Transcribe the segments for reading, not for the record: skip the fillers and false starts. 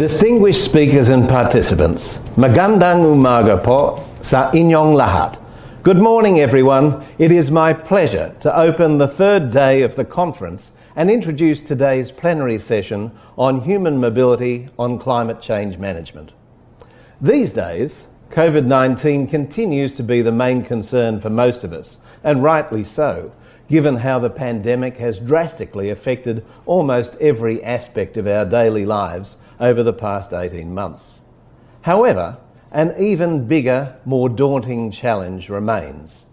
Distinguished speakers and participants, magandang umaga po sa inyong lahat. Good morning, everyone. It is my pleasure to open the third day of the conference and introduce today's plenary session on human mobility on climate change management. These days, COVID-19 continues to be the main concern for most of us, and rightly so, given how the pandemic has drastically affected almost every aspect of our daily lives over the past 18 months. However, an even bigger, more daunting challenge remains.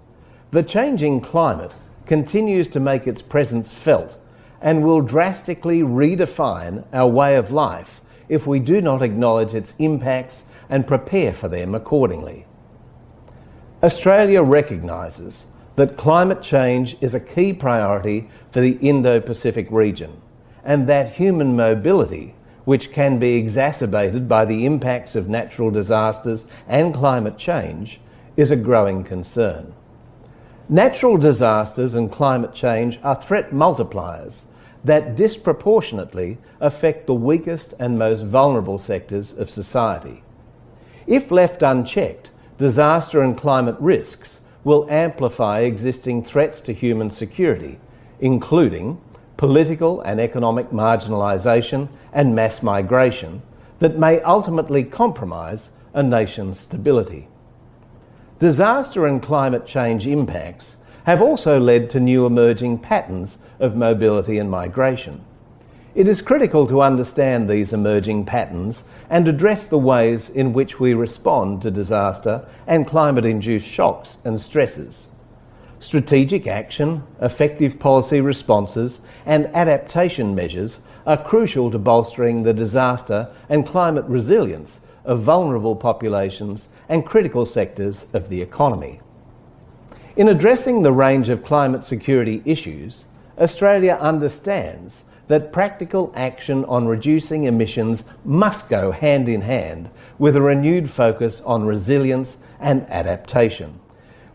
The changing climate continues to make its presence felt and will drastically redefine our way of life if we do not acknowledge its impacts and prepare for them accordingly. Australia recognises that climate change is a key priority for the Indo-Pacific region, and that human mobility, which can be exacerbated by the impacts of natural disasters and climate change, is a growing concern. Natural disasters and climate change are threat multipliers that disproportionately affect the weakest and most vulnerable sectors of society. If left unchecked, disaster and climate risks will amplify existing threats to human security, including political and economic marginalisation and mass migration that may ultimately compromise a nation's stability. Disaster and climate change impacts have also led to new emerging patterns of mobility and migration. It is critical to understand these emerging patterns and address the ways in which we respond to disaster and climate-induced shocks and stresses. Strategic action, effective policy responses and adaptation measures are crucial to bolstering the disaster and climate resilience of vulnerable populations and critical sectors of the economy. In addressing the range of climate security issues, Australia understands that practical action on reducing emissions must go hand in hand with a renewed focus on resilience and adaptation.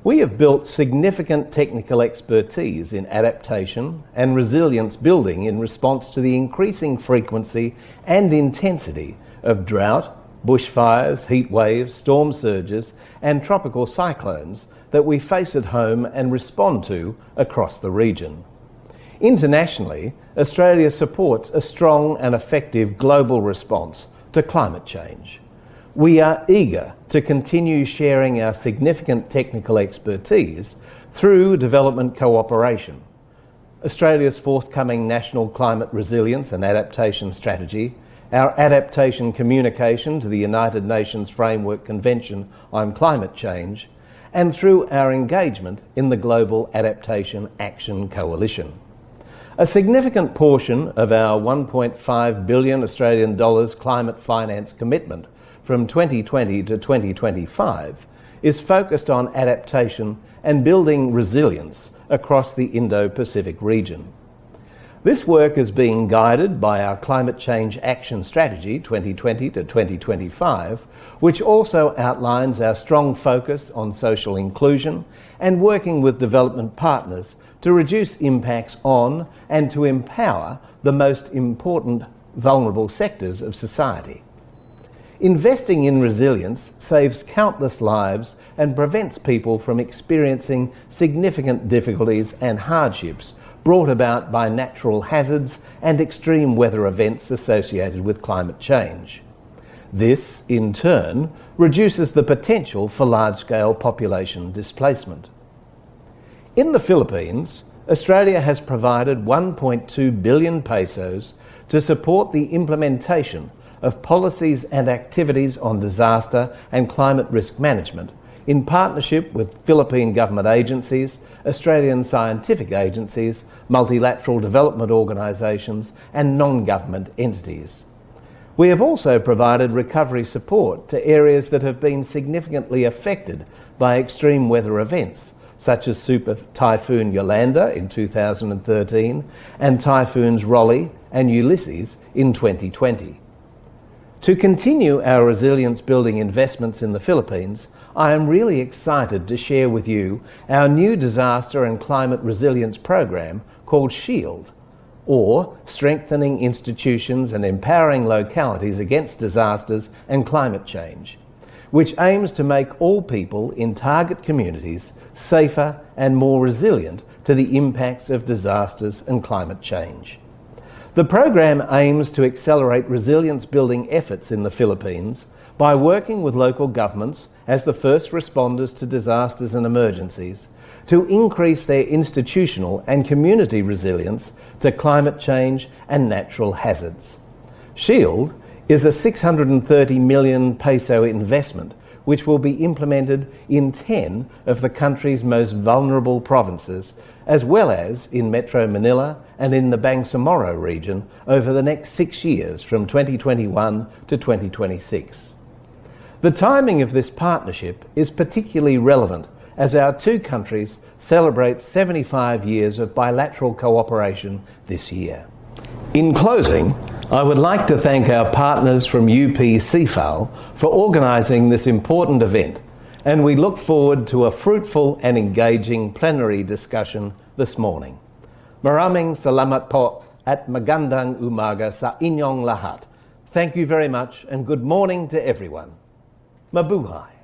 We have built significant technical expertise in adaptation and resilience building in response to the increasing frequency and intensity of drought, bushfires, heat waves, storm surges and tropical cyclones that we face at home and respond to across the region. Internationally, Australia supports a strong and effective global response to climate change. We are eager to continue sharing our significant technical expertise through development cooperation. Australia's forthcoming National Climate Resilience and Adaptation Strategy, our adaptation communication to the United Nations Framework Convention on Climate Change, and through our engagement in the Global Adaptation Action Coalition. A significant portion of our $1.5 billion Australian dollars climate finance commitment from 2020 to 2025 is focused on adaptation and building resilience across the Indo-Pacific region. This work is being guided by our Climate Change Action Strategy 2020 to 2025, which also outlines our strong focus on social inclusion and working with development partners to reduce impacts on and to empower the most important vulnerable sectors of society. Investing in resilience saves countless lives and prevents people from experiencing significant difficulties and hardships brought about by natural hazards and extreme weather events associated with climate change. This, in turn, reduces the potential for large-scale population displacement. In the Philippines, Australia has provided 1.2 billion pesos to support the implementation of policies and activities on disaster and climate risk management in partnership with Philippine government agencies, Australian scientific agencies, multilateral development organisations and non-government entities. We have also provided recovery support to areas that have been significantly affected by extreme weather events, such as Super Typhoon Yolanda in 2013 and Typhoons Rolly and Ulysses in 2020. To continue our resilience building investments in the Philippines, I am really excited to share with you our new disaster and climate resilience program called SHIELD. or strengthening institutions and empowering localities against disasters and climate change, which aims to make all people in target communities safer and more resilient to the impacts of disasters and climate change. The program aims to accelerate resilience building efforts in the Philippines by working with local governments as the first responders to disasters and emergencies to increase their institutional and community resilience to climate change and natural hazards. SHIELD is a 630 million peso investment which will be implemented in 10 of the country's most vulnerable provinces, as well as in Metro Manila and in the Bangsamoro region over the next 6 years from 2021 to 2026. The timing of this partnership is particularly relevant as our two countries celebrate 75 years of bilateral cooperation this year. In closing, I would like to thank our partners from UP CFAL for organising this important event, and we look forward to a fruitful and engaging plenary discussion this morning. Maraming salamat po at magandang umaga sa inyong lahat. Thank you very much and good morning to everyone. Mabuhay.